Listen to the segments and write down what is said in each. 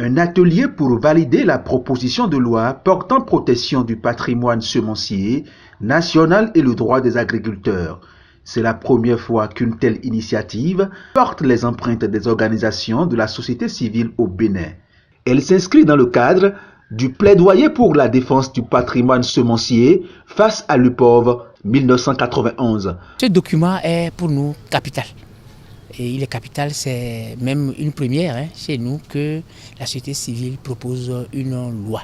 Un atelier pour valider la proposition de loi portant protection du patrimoine semencier national et le droit des agriculteurs. C'est la première fois qu'une telle initiative porte les empreintes des organisations de la société civile au Bénin. Elle s'inscrit dans le cadre du plaidoyer pour la défense du patrimoine semencier face à l'UPOV 1991. Ce document est pour nous capital. Et il est capital, c'est même une première chez nous que la société civile propose une loi.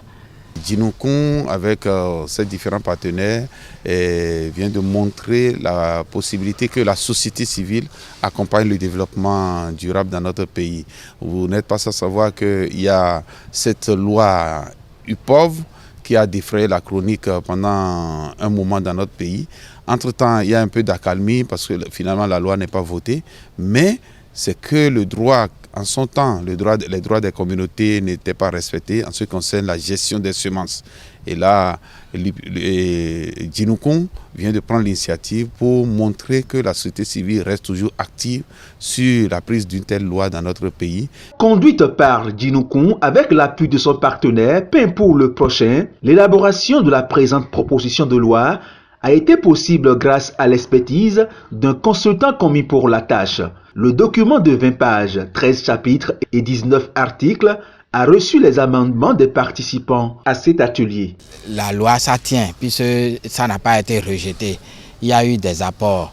Djinoukoum, avec ses différents partenaires, vient de montrer la possibilité que la société civile accompagne le développement durable dans notre pays. Vous n'êtes pas sans savoir qu'il y a cette loi UPOV qui a défrayé la chronique pendant un moment dans notre pays. Entre-temps, il y a un peu d'accalmie parce que finalement la loi n'est pas votée, mais c'est que le droit, en son temps, les droits des communautés n'étaient pas respectés en ce qui concerne la gestion des semences. Et là, Djinoukoum vient de prendre l'initiative pour montrer que la société civile reste toujours active sur la prise d'une telle loi dans notre pays. Conduite par Djinoukoum avec l'appui de son partenaire Pain pour le prochain, l'élaboration de la présente proposition de loi a été possible grâce à l'expertise d'un consultant commis pour la tâche. Le document de 20 pages, 13 chapitres et 19 articles a reçu les amendements des participants à cet atelier. La loi, ça tient, puisque ça n'a pas été rejeté. Il y a eu des apports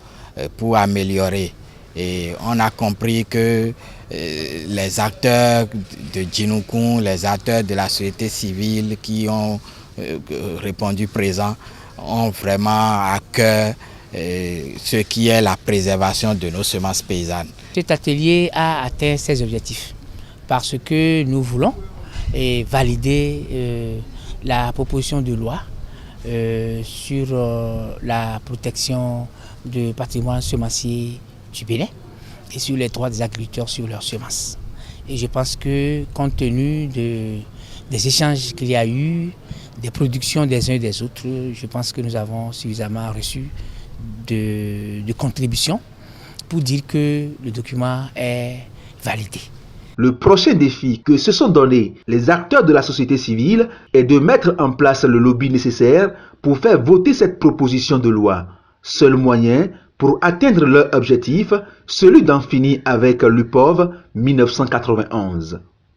pour améliorer. Et on a compris que les acteurs de Djinoukoum, les acteurs de la société civile qui ont répondu présent, ont vraiment à cœur ce qui est la préservation de nos semences paysannes. Cet atelier a atteint ses objectifs parce que nous voulons valider la proposition de loi sur la protection du patrimoine semencier du Bénin et sur les droits des agriculteurs sur leurs semences. Et je pense que compte tenu des échanges qu'il y a eu, des productions des uns et des autres, je pense que nous avons suffisamment reçu de contributions pour dire que le document est validé. Le prochain défi que se sont donnés les acteurs de la société civile est de mettre en place le lobby nécessaire pour faire voter cette proposition de loi. Seul moyen pour atteindre leur objectif, celui d'en finir avec l'UPOV 1991.